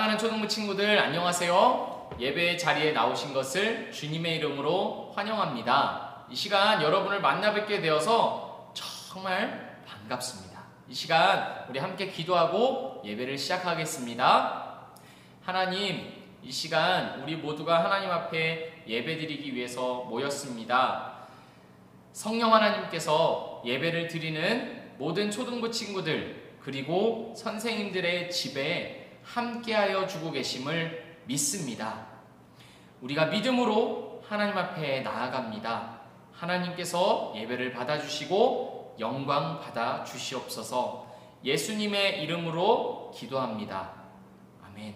사랑하는 초등부 친구들 안녕하세요. 예배 자리에 나오신 것을 주님의 이름으로 환영합니다. 이 시간 여러분을 만나 뵙게 되어서 정말 반갑습니다. 이 시간 우리 함께 기도하고 예배를 시작하겠습니다. 하나님, 이 시간 우리 모두가 하나님 앞에 예배드리기 위해서 모였습니다. 성령 하나님께서 예배를 드리는 모든 초등부 친구들 그리고 선생님들의 집에 함께하여 주고 계심을 믿습니다. 우리가 믿음으로 하나님 앞에 나아갑니다. 하나님께서 예배를 받아주시고 영광 받아 주시옵소서. 예수님의 이름으로 기도합니다. 아멘.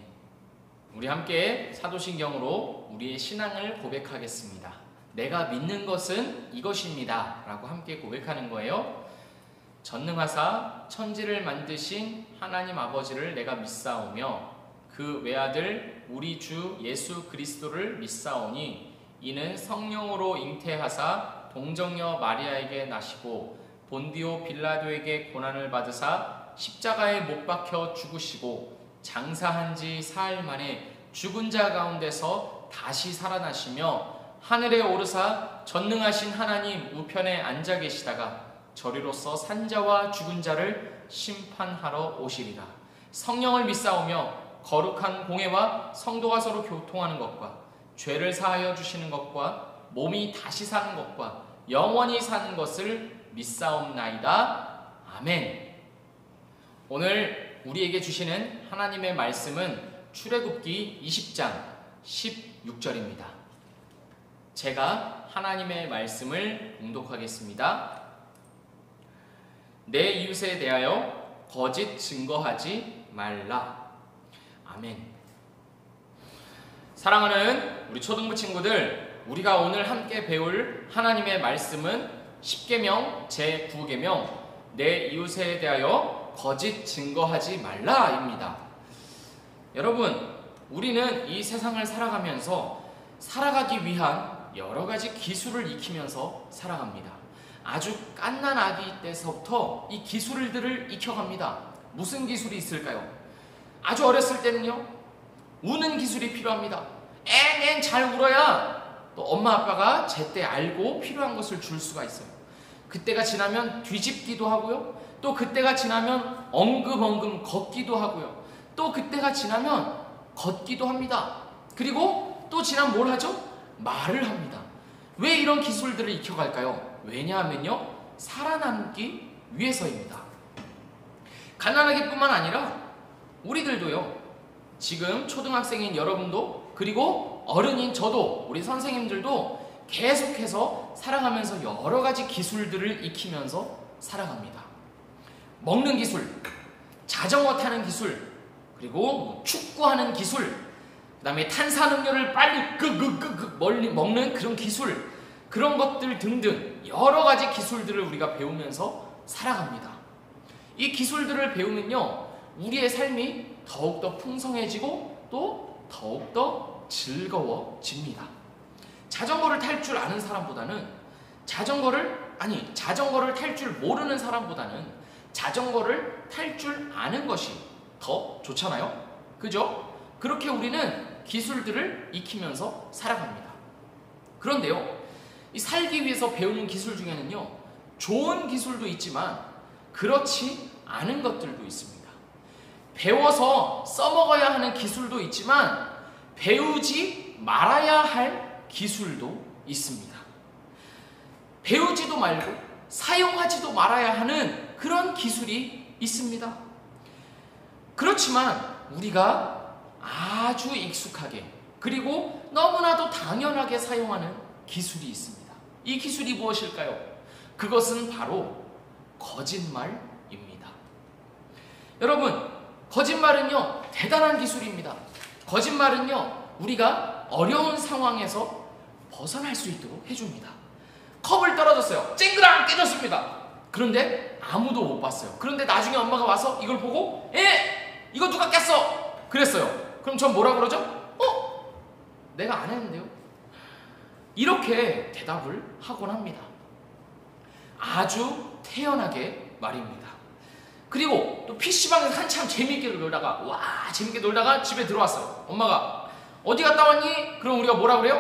우리 함께 사도신경으로 우리의 신앙을 고백하겠습니다. 내가 믿는 것은 이것입니다 라고 함께 고백하는 거예요. 전능하사 천지를 만드신 하나님 아버지를 내가 믿사오며 그 외아들 우리 주 예수 그리스도를 믿사오니 이는 성령으로 잉태하사 동정녀 마리아에게 나시고 본디오 빌라도에게 고난을 받으사 십자가에 못 박혀 죽으시고 장사한 지 사흘 만에 죽은 자 가운데서 다시 살아나시며 하늘에 오르사 전능하신 하나님 우편에 앉아 계시다가 저리로서 산자와 죽은 자를 심판하러 오시리라. 성령을 믿사오며 거룩한 공회와 성도가 서로 교통하는 것과 죄를 사하여 주시는 것과 몸이 다시 사는 것과 영원히 사는 것을 믿사옵나이다. 아멘. 오늘 우리에게 주시는 하나님의 말씀은 출애굽기 20장 16절입니다. 제가 하나님의 말씀을 봉독하겠습니다. 내 이웃에 대하여 거짓 증거하지 말라. 아멘. 사랑하는 우리 초등부 친구들, 우리가 오늘 함께 배울 하나님의 말씀은 십계명 제9계명 내 이웃에 대하여 거짓 증거하지 말라입니다. 여러분, 우리는 이 세상을 살아가면서 살아가기 위한 여러 가지 기술을 익히면서 살아갑니다. 아주 갓난 아기 때서부터 이 기술들을 익혀갑니다. 무슨 기술이 있을까요? 아주 어렸을 때는요, 우는 기술이 필요합니다. 앵앵 잘 울어야 또 엄마 아빠가 제때 알고 필요한 것을 줄 수가 있어요. 그때가 지나면 뒤집기도 하고요, 또 그때가 지나면 엉금엉금 걷기도 하고요, 또 그때가 지나면 걷기도 합니다. 그리고 또 지나면 뭘 하죠? 말을 합니다. 왜 이런 기술들을 익혀갈까요? 왜냐하면요, 살아남기 위해서입니다. 가난하기뿐만 아니라 우리들도요, 지금 초등학생인 여러분도 그리고 어른인 저도 우리 선생님들도 계속해서 살아가면서 여러 가지 기술들을 익히면서 살아갑니다. 먹는 기술, 자전거 타는 기술, 그리고 축구하는 기술, 그 다음에 탄산음료를 빨리 멀리 먹는 그런 기술, 그런 것들 등등 여러 가지 기술들을 우리가 배우면서 살아갑니다. 이 기술들을 배우면요, 우리의 삶이 더욱더 풍성해지고 또 더욱더 즐거워집니다. 자전거를 탈 줄 아는 사람보다는 자전거를 탈 줄 모르는 사람보다는 자전거를 탈 줄 아는 것이 더 좋잖아요. 그죠? 그렇게 우리는 기술들을 익히면서 살아갑니다. 그런데요, 이 살기 위해서 배우는 기술 중에는요, 좋은 기술도 있지만 그렇지 않은 것들도 있습니다. 배워서 써먹어야 하는 기술도 있지만 배우지 말아야 할 기술도 있습니다. 배우지도 말고 사용하지도 말아야 하는 그런 기술이 있습니다. 그렇지만 우리가 아주 익숙하게 그리고 너무나도 당연하게 사용하는 기술이 있습니다. 이 기술이 무엇일까요? 그것은 바로 거짓말입니다. 여러분, 거짓말은요, 대단한 기술입니다. 거짓말은요, 우리가 어려운 상황에서 벗어날 수 있도록 해줍니다. 컵을 떨어졌어요. 쨍그랑 깨졌습니다. 그런데 아무도 못 봤어요. 그런데 나중에 엄마가 와서 이걸 보고 이거 누가 깼어? 그랬어요. 그럼 전 뭐라 그러죠? 내가 안 했는데요. 이렇게 대답을 하곤 합니다. 아주 태연하게 말입니다. 그리고 또 PC방에서 한참 재밌게 놀다가 집에 들어왔어요. 엄마가 어디 갔다 왔니? 그럼 우리가 뭐라 그래요?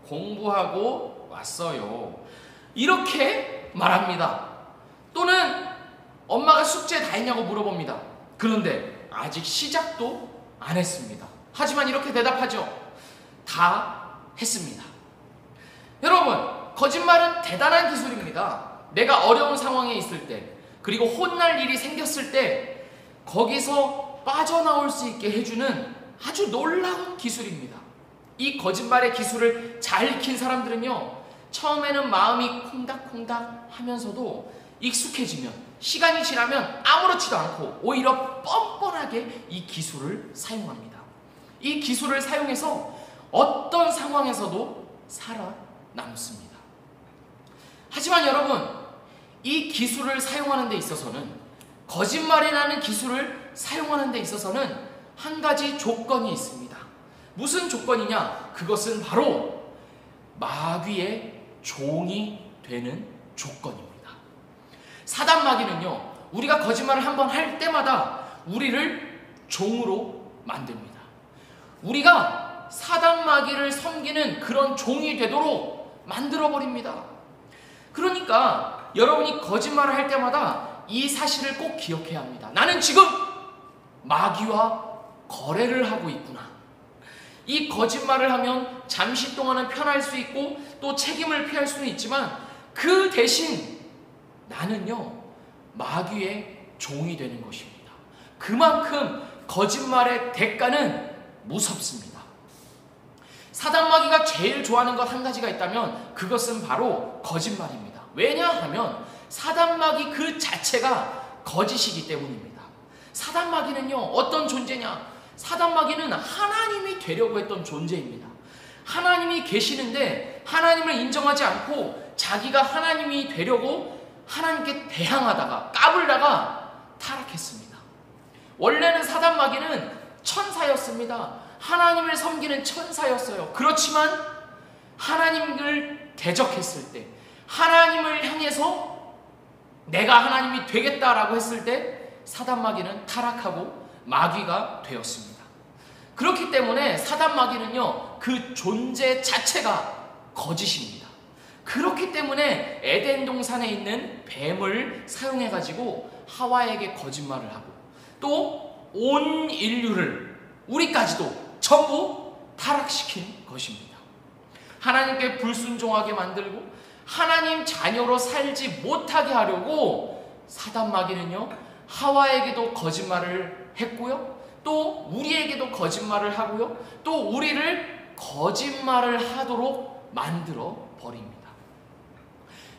공부하고 왔어요. 이렇게 말합니다. 또는 엄마가 숙제 다 했냐고 물어봅니다. 그런데 아직 시작도 안 했습니다. 하지만 이렇게 대답하죠. 다 했습니다. 여러분, 거짓말은 대단한 기술입니다. 내가 어려운 상황에 있을 때, 그리고 혼날 일이 생겼을 때 거기서 빠져나올 수 있게 해주는 아주 놀라운 기술입니다. 이 거짓말의 기술을 잘 익힌 사람들은요, 처음에는 마음이 콩닥콩닥 하면서도 익숙해지면, 시간이 지나면 아무렇지도 않고 오히려 뻔뻔하게 이 기술을 사용합니다. 이 기술을 사용해서 어떤 상황에서도 살아남습니다. 하지만 여러분, 이 기술을 사용하는 데 있어서는, 거짓말이라는 기술을 사용하는 데 있어서는 한 가지 조건이 있습니다. 무슨 조건이냐? 그것은 바로 마귀의 종이 되는 조건입니다. 사단 마귀는요, 우리가 거짓말을 한번 할 때마다 우리를 종으로 만듭니다. 우리가 사단 마귀를 섬기는 그런 종이 되도록 만들어버립니다. 그러니까 여러분이 거짓말을 할 때마다 이 사실을 꼭 기억해야 합니다. 나는 지금 마귀와 거래를 하고 있구나. 이 거짓말을 하면 잠시 동안은 편할 수 있고 또 책임을 피할 수는 있지만 그 대신 나는요, 마귀의 종이 되는 것입니다. 그만큼 거짓말의 대가는 무섭습니다. 사단 마귀가 제일 좋아하는 것 한 가지가 있다면 그것은 바로 거짓말입니다. 왜냐하면 사단 마귀 그 자체가 거짓이기 때문입니다. 사단 마귀는요, 어떤 존재냐? 사단 마귀는 하나님이 되려고 했던 존재입니다. 하나님이 계시는데 하나님을 인정하지 않고 자기가 하나님이 되려고 하나님께 대항하다가 까불다가 타락했습니다. 원래는 사단 마귀는 천사였습니다. 하나님을 섬기는 천사였어요. 그렇지만 하나님을 대적했을 때, 하나님을 향해서 내가 하나님이 되겠다라고 했을 때 사단 마귀는 타락하고 마귀가 되었습니다. 그렇기 때문에 사단 마귀는요, 그 존재 자체가 거짓입니다. 그렇기 때문에 에덴 동산에 있는 뱀을 사용해가지고 하와에게 거짓말을 하고 또 온 인류를, 우리까지도 전부 타락시킨 것입니다. 하나님께 불순종하게 만들고 하나님 자녀로 살지 못하게 하려고 사단 마귀는요, 하와에게도 거짓말을 했고요, 또 우리에게도 거짓말을 하고요, 또 우리를 거짓말을 하도록 만들어 버립니다.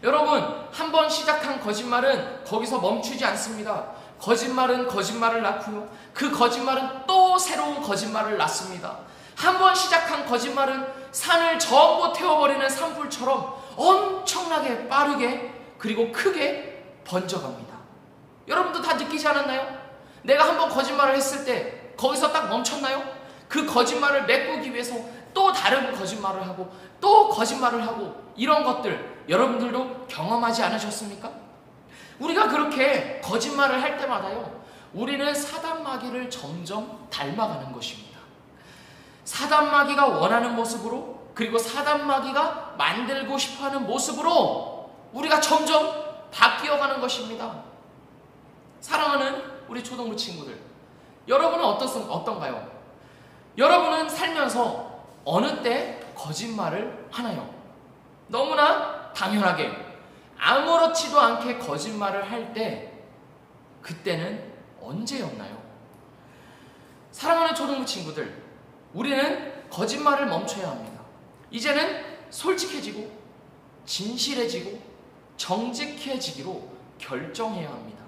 여러분, 한번 시작한 거짓말은 거기서 멈추지 않습니다. 거짓말은 거짓말을 낳고요, 그 거짓말은 또 새로운 거짓말을 낳습니다. 한번 시작한 거짓말은 산을 전부 태워버리는 산불처럼 엄청나게 빠르게 그리고 크게 번져갑니다. 여러분도 다 느끼지 않았나요? 내가 한번 거짓말을 했을 때 거기서 딱 멈췄나요? 그 거짓말을 메꾸기 위해서 또 다른 거짓말을 하고 또 거짓말을 하고, 이런 것들 여러분들도 경험하지 않으셨습니까? 우리가 그렇게 거짓말을 할 때마다요, 우리는 사단 마귀를 점점 닮아가는 것입니다. 사단 마귀가 원하는 모습으로, 그리고 사단 마귀가 만들고 싶어하는 모습으로 우리가 점점 바뀌어가는 것입니다. 사랑하는 우리 초등부 친구들, 여러분은 어떤가요? 여러분은 살면서 어느 때 거짓말을 하나요? 너무나 당연하게 아무렇지도 않게 거짓말을 할 때, 그때는 언제였나요? 사랑하는 초등부 친구들, 우리는 거짓말을 멈춰야 합니다. 이제는 솔직해지고 진실해지고 정직해지기로 결정해야 합니다.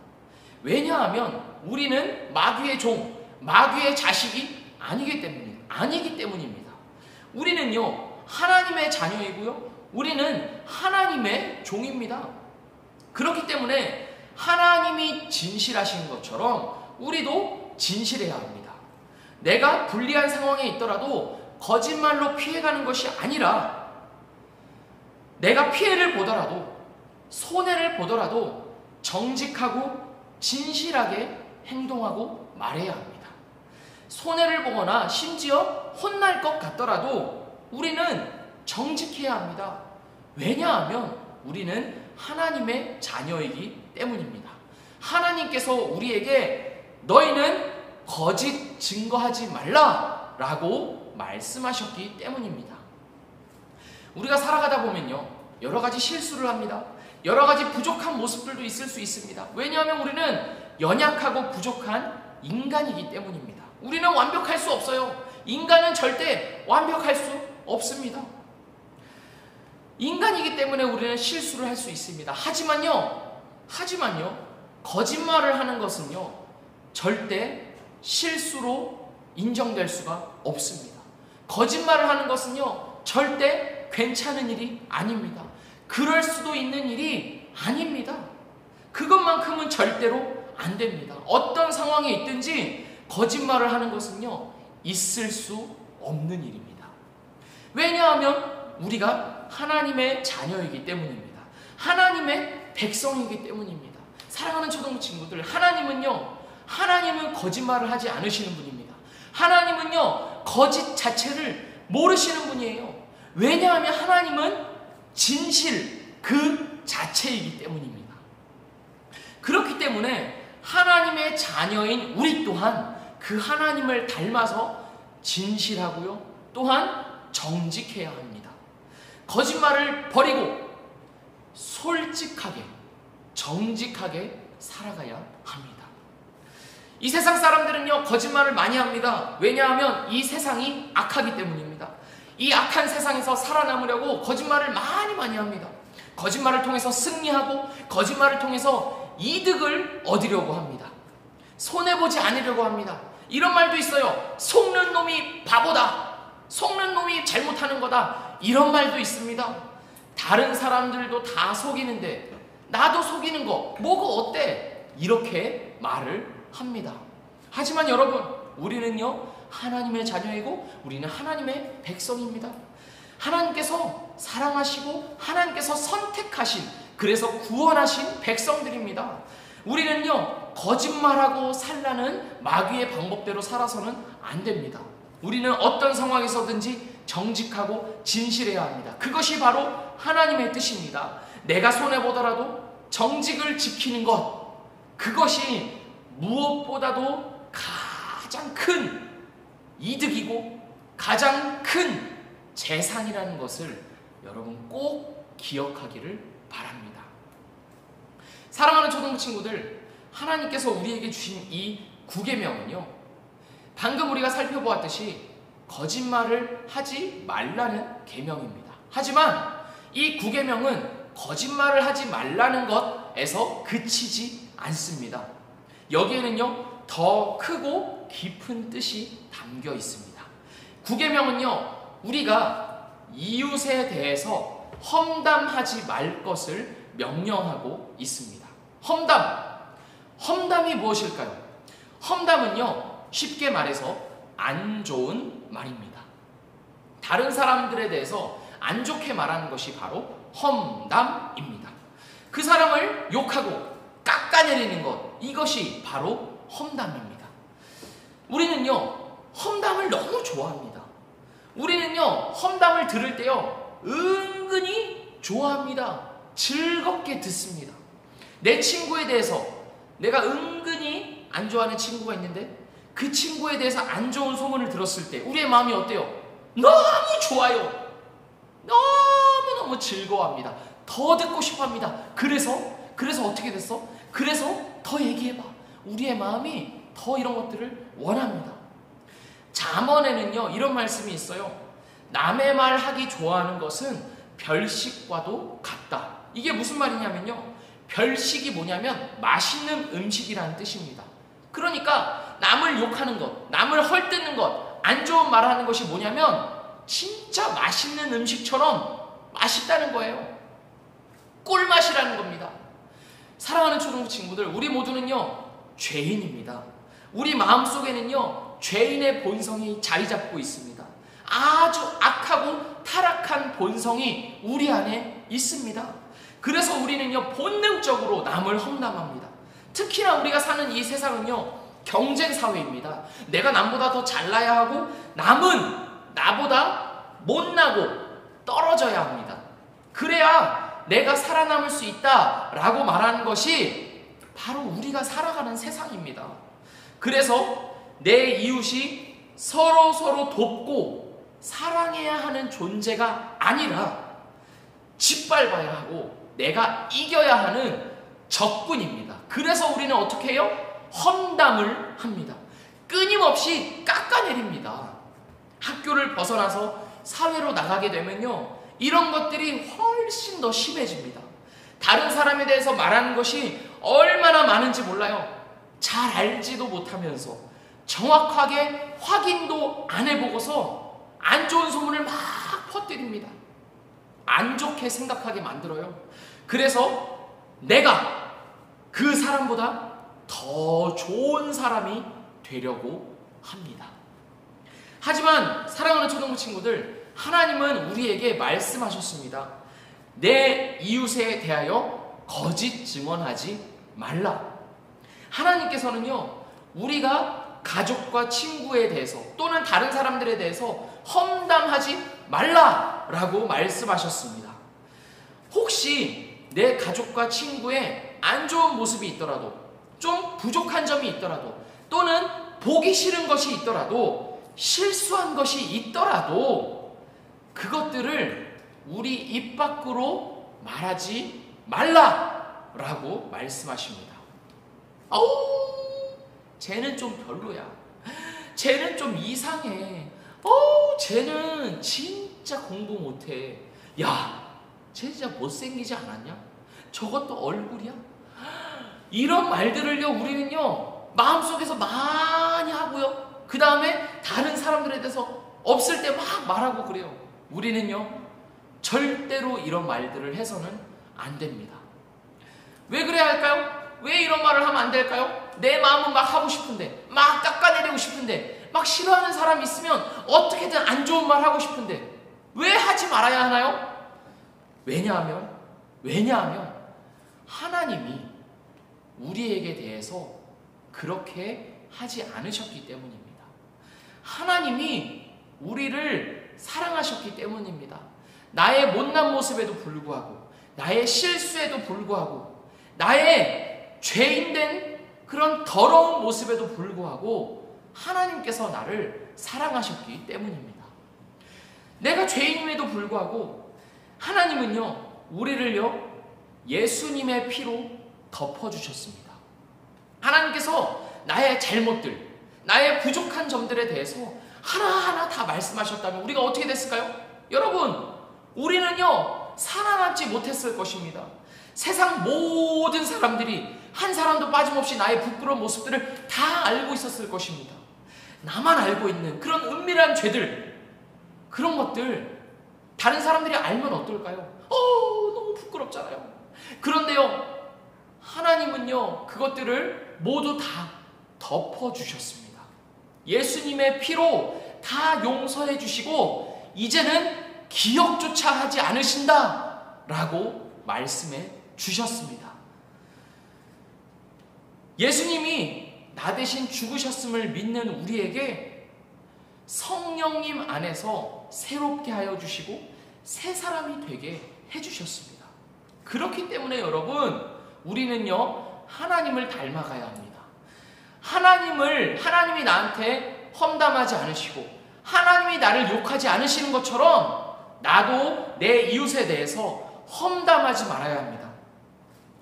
왜냐하면 우리는 마귀의 종, 마귀의 자식이 아니기 때문입니다. 우리는요, 하나님의 자녀이고요, 우리는 하나님의 종입니다. 그렇기 때문에 하나님이 진실하신 것처럼 우리도 진실해야 합니다. 내가 불리한 상황에 있더라도 거짓말로 피해가는 것이 아니라, 내가 피해를 보더라도, 손해를 보더라도 정직하고 진실하게 행동하고 말해야 합니다. 손해를 보거나 심지어 혼날 것 같더라도 우리는 정직해야 합니다. 왜냐하면 우리는 하나님의 자녀이기 때문입니다. 하나님께서 우리에게 너희는 거짓 증거하지 말라 라고 말씀하셨기 때문입니다. 우리가 살아가다 보면요, 여러 가지 실수를 합니다. 여러 가지 부족한 모습들도 있을 수 있습니다. 왜냐하면 우리는 연약하고 부족한 인간이기 때문입니다. 우리는 완벽할 수 없어요. 인간은 절대 완벽할 수 없습니다. 인간이기 때문에 우리는 실수를 할 수 있습니다. 하지만요, 거짓말을 하는 것은요, 절대 실수로 인정될 수가 없습니다. 거짓말을 하는 것은요, 절대 괜찮은 일이 아닙니다. 그럴 수도 있는 일이 아닙니다. 그것만큼은 절대로 안 됩니다. 어떤 상황에 있든지 거짓말을 하는 것은요, 있을 수 없는 일입니다. 왜냐하면 우리가 하나님의 자녀이기 때문입니다. 하나님의 백성이기 때문입니다. 사랑하는 초등부 친구들, 하나님은 거짓말을 하지 않으시는 분입니다. 하나님은요, 거짓 자체를 모르시는 분이에요. 왜냐하면 하나님은 진실 그 자체이기 때문입니다. 그렇기 때문에 하나님의 자녀인 우리 또한 그 하나님을 닮아서 진실하고요, 또한 정직해야 합니다. 거짓말을 버리고 솔직하게, 정직하게 살아가야 합니다. 이 세상 사람들은요, 거짓말을 많이 합니다. 왜냐하면 이 세상이 악하기 때문입니다. 이 악한 세상에서 살아남으려고 거짓말을 많이 합니다. 거짓말을 통해서 승리하고 거짓말을 통해서 이득을 얻으려고 합니다. 손해보지 않으려고 합니다. 이런 말도 있어요. 속는 놈이 바보다. 속는 놈이 잘못하는 거다. 이런 말도 있습니다. 다른 사람들도 다 속이는데 나도 속이는 거 뭐가 어때? 이렇게 말을 합니다. 하지만 여러분, 우리는요, 하나님의 자녀이고 우리는 하나님의 백성입니다. 하나님께서 사랑하시고 하나님께서 선택하신, 그래서 구원하신 백성들입니다. 우리는요, 거짓말하고 살라는 마귀의 방법대로 살아서는 안 됩니다. 우리는 어떤 상황에서든지 정직하고 진실해야 합니다. 그것이 바로 하나님의 뜻입니다. 내가 손해보더라도 정직을 지키는 것, 그것이 무엇보다도 가장 큰 이득이고 가장 큰 재산이라는 것을 여러분 꼭 기억하기를 바랍니다. 사랑하는 초등부 친구들, 하나님께서 우리에게 주신 이 9계명은요, 방금 우리가 살펴보았듯이 거짓말을 하지 말라는 계명입니다. 하지만 이 9계명은 거짓말을 하지 말라는 것에서 그치지 않습니다. 여기에는요, 더 크고 깊은 뜻이 담겨 있습니다. 9계명은요, 우리가 이웃에 대해서 험담하지 말 것을 명령하고 있습니다. 험담이 무엇일까요? 험담은요, 쉽게 말해서 안 좋은 말입니다. 다른 사람들에 대해서 안 좋게 말하는 것이 바로 험담입니다. 그 사람을 욕하고 깎아내리는 것, 이것이 바로 험담입니다. 우리는요, 험담을 너무 좋아합니다. 우리는요, 험담을 들을 때요, 은근히 좋아합니다. 즐겁게 듣습니다. 내 친구에 대해서 내가 은근히 안 좋아하는 친구가 있는데 그 친구에 대해서 안 좋은 소문을 들었을 때 우리의 마음이 어때요? 너무 좋아요. 너무너무 즐거워합니다. 더 듣고 싶어합니다. 그래서 어떻게 됐어? 그래서 더 얘기해봐. 우리의 마음이 더 이런 것들을 원합니다. 잠언에는요, 이런 말씀이 있어요. 남의 말 하기 좋아하는 것은 별식과도 같다. 이게 무슨 말이냐면요, 별식이 뭐냐면 맛있는 음식이라는 뜻입니다. 그러니까 남을 욕하는 것, 남을 헐뜯는 것, 안 좋은 말 하는 것이 뭐냐면 진짜 맛있는 음식처럼 맛있다는 거예요. 꿀맛이라는 겁니다. 사랑하는 초등부 친구들, 우리 모두는요, 죄인입니다. 우리 마음속에는요, 죄인의 본성이 자리 잡고 있습니다. 아주 악하고 타락한 본성이 우리 안에 있습니다. 그래서 우리는요, 본능적으로 남을 험담합니다. 특히나 우리가 사는 이 세상은요, 경쟁 사회입니다. 내가 남보다 더 잘나야 하고 남은 나보다 못나고 떨어져야 합니다. 그래야 내가 살아남을 수 있다라고 말하는 것이 바로 우리가 살아가는 세상입니다. 그래서 내 이웃이 서로 돕고 사랑해야 하는 존재가 아니라 짓밟아야 하고 내가 이겨야 하는 적군입니다. 그래서 우리는 어떻게 해요? 험담을 합니다. 끊임없이 깎아내립니다. 학교를 벗어나서 사회로 나가게 되면요, 이런 것들이 훨씬 더 심해집니다. 다른 사람에 대해서 말하는 것이 얼마나 많은지 몰라요. 잘 알지도 못하면서 정확하게 확인도 안 해보고서 안 좋은 소문을 막 퍼뜨립니다. 안 좋게 생각하게 만들어요. 그래서 내가 그 사람보다 더 좋은 사람이 되려고 합니다. 하지만 사랑하는 초등부 친구들, 하나님은 우리에게 말씀하셨습니다. 내 이웃에 대하여 거짓 증언하지 말라. 하나님께서는요, 우리가 가족과 친구에 대해서 또는 다른 사람들에 대해서 험담하지 말라라고 말씀하셨습니다. 혹시 내 가족과 친구의 안 좋은 모습이 있더라도, 좀 부족한 점이 있더라도, 또는 보기 싫은 것이 있더라도, 실수한 것이 있더라도 그것들을 우리 입 밖으로 말하지 말라라고 말씀하십니다. 쟤는 좀 별로야. 쟤는 좀 이상해. 쟤는 진짜 공부 못해. 야, 쟤 진짜 못생기지 않았냐? 저것도 얼굴이야? 이런 말들을요, 우리는요, 마음속에서 많이 하고요, 그 다음에 다른 사람들에 대해서 없을 때 막 말하고 그래요. 우리는요, 절대로 이런 말들을 해서는 안 됩니다. 왜 그래야 할까요? 왜 이런 말을 하면 안 될까요? 내 마음은 막 하고 싶은데, 막 깎아내리고 싶은데, 막 싫어하는 사람이 있으면 어떻게든 안 좋은 말 하고 싶은데 왜 하지 말아야 하나요? 왜냐하면 하나님이 우리에게 대해서 그렇게 하지 않으셨기 때문입니다. 하나님이 우리를 사랑하셨기 때문입니다. 나의 못난 모습에도 불구하고, 나의 실수에도 불구하고, 나의 죄인된 그런 더러운 모습에도 불구하고 하나님께서 나를 사랑하셨기 때문입니다. 내가 죄인임에도 불구하고 하나님은요, 우리를요, 예수님의 피로 덮어주셨습니다. 하나님께서 나의 잘못들, 나의 부족한 점들에 대해서 하나하나 다 말씀하셨다면 우리가 어떻게 됐을까요? 여러분, 우리는요, 살아남지 못했을 것입니다. 세상 모든 사람들이 한 사람도 빠짐없이 나의 부끄러운 모습들을 다 알고 있었을 것입니다. 나만 알고 있는 그런 은밀한 죄들, 그런 것들 다른 사람들이 알면 어떨까요? 너무 부끄럽잖아요. 그런데요, 하나님은요, 그것들을 모두 다 덮어주셨습니다. 예수님의 피로 다 용서해 주시고 이제는 기억조차 하지 않으신다 라고 말씀해 주셨습니다. 예수님이 나 대신 죽으셨음을 믿는 우리에게 성령님 안에서 새롭게 하여 주시고 새 사람이 되게 해주셨습니다. 그렇기 때문에 여러분, 우리는요, 하나님을 닮아가야 합니다. 하나님이 나한테 험담하지 않으시고 하나님이 나를 욕하지 않으시는 것처럼 나도 내 이웃에 대해서 험담하지 말아야 합니다.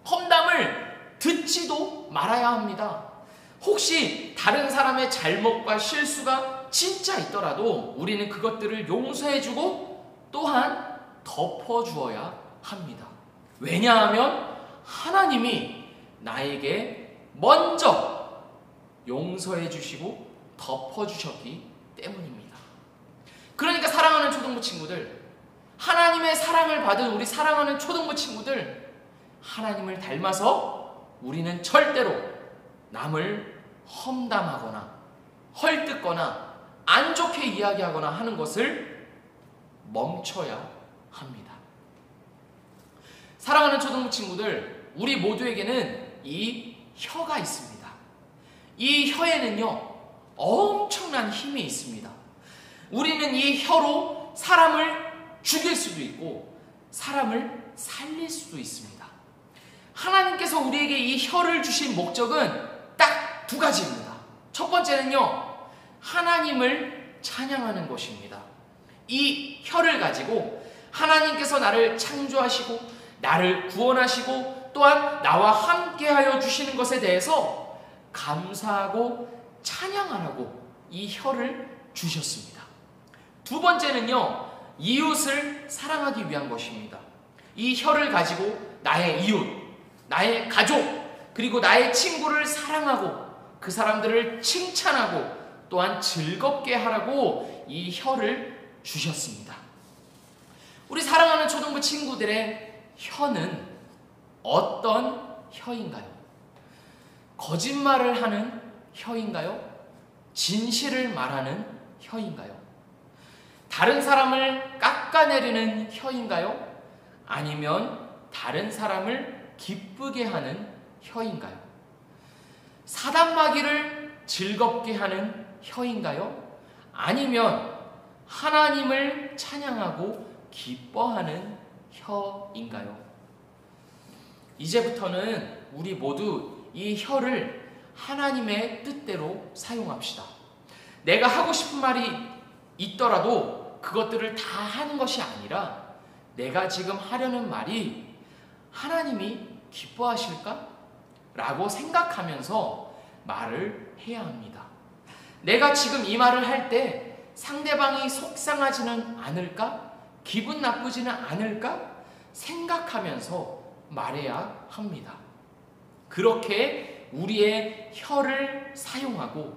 험담을 듣지도 말아야 합니다. 혹시 다른 사람의 잘못과 실수가 진짜 있더라도 우리는 그것들을 용서해주고 또한 덮어주어야 합니다. 왜냐하면 하나님이 나에게 먼저 용서해주시고 덮어주셨기 때문입니다. 그러니까 사랑하는 초등부 친구들, 하나님의 사랑을 받은 우리 사랑하는 초등부 친구들, 하나님을 닮아서 우리는 절대로 남을 험담하거나 헐뜯거나 안 좋게 이야기하거나 하는 것을 멈춰야 합니다. 사랑하는 초등부 친구들, 우리 모두에게는 이 혀가 있습니다. 이 혀에는요, 엄청난 힘이 있습니다. 우리는 이 혀로 사람을 죽일 수도 있고 사람을 살릴 수도 있습니다. 하나님께서 우리에게 이 혀를 주신 목적은 딱 두 가지입니다. 첫 번째는요, 하나님을 찬양하는 것입니다. 이 혀를 가지고 하나님께서 나를 창조하시고 나를 구원하시고 또한 나와 함께하여 주시는 것에 대해서 감사하고 찬양하라고 이 혀를 주셨습니다. 두 번째는요, 이웃을 사랑하기 위한 것입니다. 이 혀를 가지고 나의 이웃, 나의 가족, 그리고 나의 친구를 사랑하고 그 사람들을 칭찬하고 또한 즐겁게 하라고 이 혀를 주셨습니다. 우리 사랑하는 초등부 친구들의 혀는 어떤 혀인가요? 거짓말을 하는 혀인가요? 진실을 말하는 혀인가요? 다른 사람을 깎아내리는 혀인가요? 아니면 다른 사람을 기쁘게 하는 혀인가요? 사단마귀를 즐겁게 하는 혀인가요? 아니면 하나님을 찬양하고 기뻐하는 혀인가요? 이제부터는 우리 모두 이 혀를 하나님의 뜻대로 사용합시다. 내가 하고 싶은 말이 있더라도 그것들을 다 하는 것이 아니라 내가 지금 하려는 말이 하나님이 기뻐하실까? 라고 생각하면서 말을 해야 합니다. 내가 지금 이 말을 할 때 상대방이 속상하지는 않을까? 기분 나쁘지는 않을까? 생각하면서 말해야 합니다. 그렇게 우리의 혀를 사용하고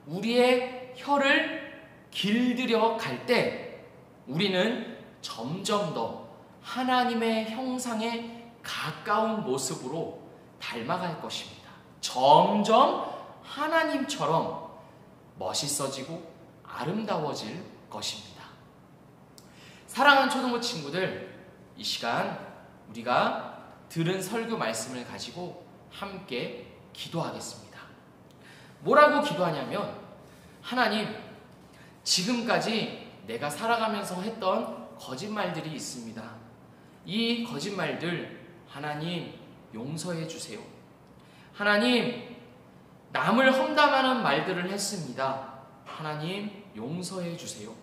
우리의 혀를 길들여 갈 때 우리는 점점 더 하나님의 형상에 가까운 모습으로 닮아갈 것입니다. 점점 하나님처럼 멋있어지고 아름다워질 것입니다. 사랑하는 초등부 친구들, 이 시간 우리가 들은 설교 말씀을 가지고 함께 기도하겠습니다. 뭐라고 기도하냐면, 하나님, 지금까지 내가 살아가면서 했던 거짓말들이 있습니다. 이 거짓말들 하나님 용서해 주세요. 하나님, 남을 험담하는 말들을 했습니다. 하나님 용서해 주세요.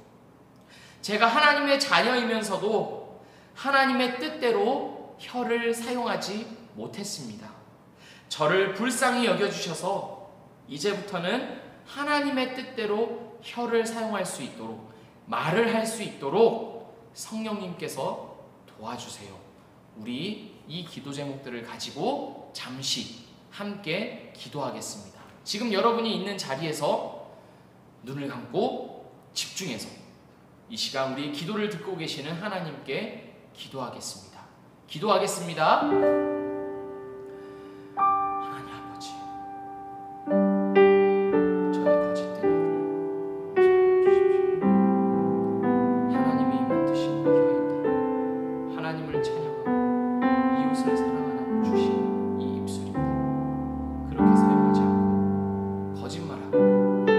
제가 하나님의 자녀이면서도 하나님의 뜻대로 혀를 사용하지 못했습니다. 저를 불쌍히 여겨주셔서 이제부터는 하나님의 뜻대로 혀를 사용할 수 있도록, 말을 할 수 있도록 성령님께서 도와주세요. 우리 이 기도 제목들을 가지고 잠시 함께 기도하겠습니다. 지금 여러분이 있는 자리에서 눈을 감고 집중해서 이 시간 우리 기도를 듣고 계시는 하나님께 기도하겠습니다. 기도하겠습니다. 하나님 아버지, 저의 거짓된 혀를 용서해 주십시오. 하나님이 만드신 혀인데 하나님을 찬양하고 이웃을 사랑하라고 주신 이 입술입니다. 그렇게 사용하지 않고 거짓말하고 남을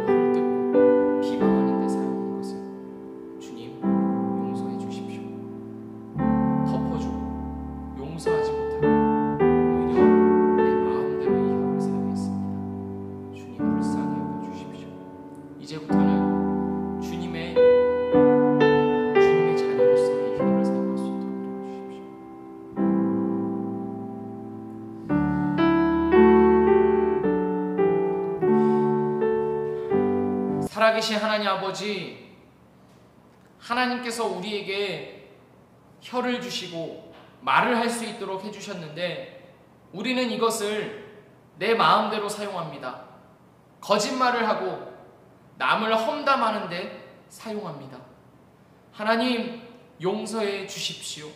헐뜯고 비방하는 데 사용하는 것을 주님 용서해 주십시오. 덮어주고 용서하지 못하고 오히려 내 마음대로 이 혀를 사용했습니다. 주님 불쌍히 여겨주십시오. 이제부터는 주님의 자녀로서 이 혀를 사용할 수 있도록 도와주십시오. 살아계신 하나님 아버지, 하나님께서 우리에게 혀를 주시고 말을 할 수 있도록 해주셨는데 우리는 이것을 내 마음대로 사용합니다. 거짓말을 하고 남을 험담하는데 사용합니다. 하나님 용서해 주십시오.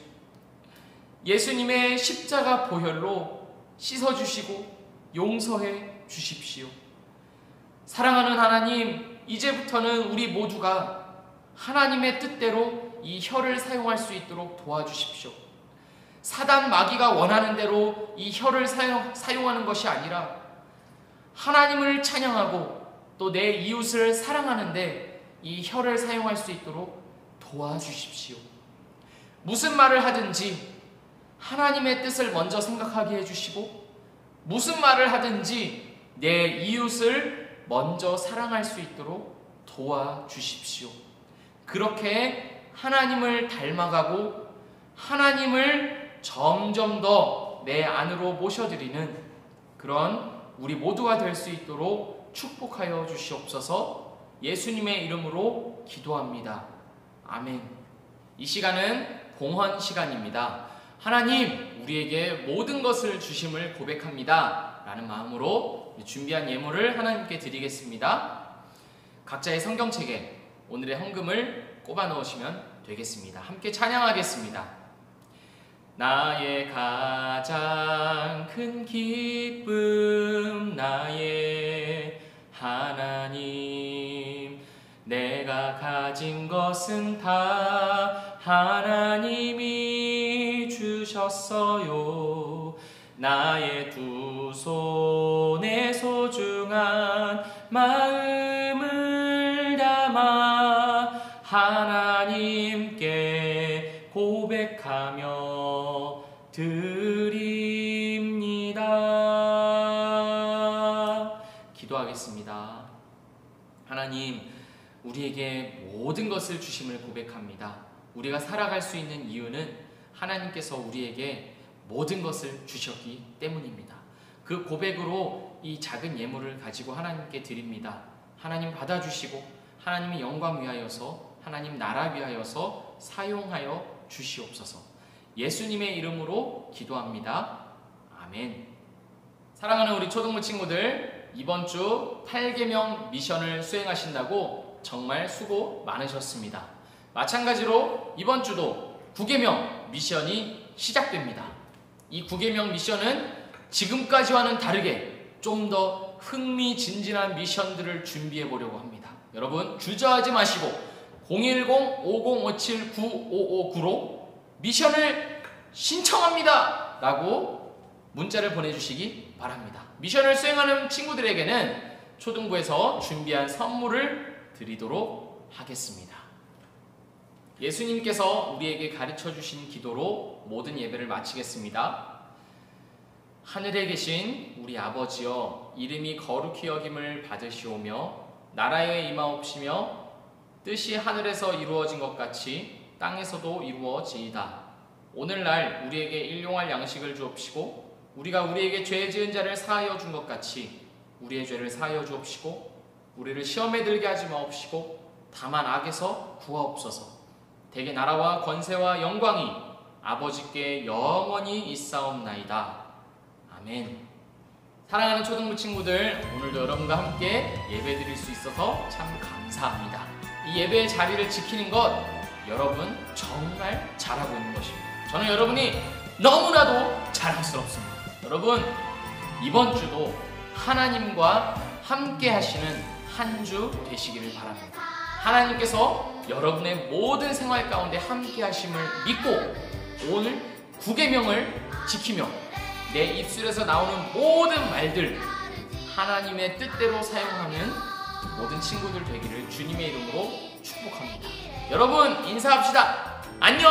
예수님의 십자가 보혈로 씻어주시고 용서해 주십시오. 사랑하는 하나님, 이제부터는 우리 모두가 하나님의 뜻대로 이 혀를 사용할 수 있도록 도와주십시오. 사단 마귀가 원하는 대로 이 혀를 사용하는 것이 아니라 하나님을 찬양하고 또 내 이웃을 사랑하는데 이 혀를 사용할 수 있도록 도와주십시오. 무슨 말을 하든지 하나님의 뜻을 먼저 생각하게 해주시고 무슨 말을 하든지 내 이웃을 먼저 사랑할 수 있도록 도와주십시오. 그렇게 하나님을 닮아가고 하나님을 점점 더 내 안으로 모셔드리는 그런 우리 모두가 될 수 있도록 축복하여 주시옵소서. 예수님의 이름으로 기도합니다. 아멘. 이 시간은 공헌 시간입니다. 하나님, 우리에게 모든 것을 주심을 고백합니다 라는 마음으로 준비한 예물을 하나님께 드리겠습니다. 각자의 성경책에 오늘의 헌금을 꼽아 넣으시면 되겠습니다. 함께 찬양하겠습니다. 나의 가장 큰 기쁨 나의 하나님, 내가 가진 것은 다 하나님이 주셨어요. 나의 두 손에 소중한 마음을 담아 하나님께 고백하며 드립니다. 기도하겠습니다. 하나님, 우리에게 모든 것을 주심을 고백합니다. 우리가 살아갈 수 있는 이유는 하나님께서 우리에게 모든 것을 주셨기 때문입니다. 그 고백으로 이 작은 예물을 가지고 하나님께 드립니다. 하나님 받아주시고 하나님의 영광 위하여서 하나님 나라 위하여서 사용하여 주시옵소서. 예수님의 이름으로 기도합니다. 아멘. 사랑하는 우리 초등부 친구들, 이번 주 8계명 미션을 수행하신다고 정말 수고 많으셨습니다. 마찬가지로 이번 주도 9계명 미션이 시작됩니다. 이 9계명 미션은 지금까지와는 다르게 좀 더 흥미진진한 미션들을 준비해 보려고 합니다. 여러분 주저하지 마시고 010-5057-9559로 미션을 신청합니다 라고 문자를 보내주시기 바랍니다. 미션을 수행하는 친구들에게는 초등부에서 준비한 선물을 드리도록 하겠습니다. 예수님께서 우리에게 가르쳐 주신 기도로 모든 예배를 마치겠습니다. 하늘에 계신 우리 아버지여, 이름이 거룩히 여김을 받으시오며 나라에 임하옵시며 뜻이 하늘에서 이루어진 것 같이 땅에서도 이루어지이다. 오늘날 우리에게 일용할 양식을 주옵시고 우리가 우리에게 죄 지은 자를 사하여 준 것 같이 우리의 죄를 사하여 주옵시고 우리를 시험에 들게 하지 마옵시고 다만 악에서 구하옵소서. 대개 나라와 권세와 영광이 아버지께 영원히 있사옵나이다. 아멘. 사랑하는 초등부 친구들, 오늘도 여러분과 함께 예배 드릴 수 있어서 참 감사합니다. 이 예배의 자리를 지키는 것 여러분 정말 잘하고 있는 것입니다. 저는 여러분이 너무나도 자랑스럽습니다. 여러분, 이번 주도 하나님과 함께 하시는 한 주 되시기를 바랍니다. 하나님께서 여러분의 모든 생활 가운데 함께 하심을 믿고 오늘 9계명을 지키며 내 입술에서 나오는 모든 말들 하나님의 뜻대로 사용하는 모든 친구들 되기를 주님의 이름으로 축복합니다. 여러분 인사합시다. 안녕.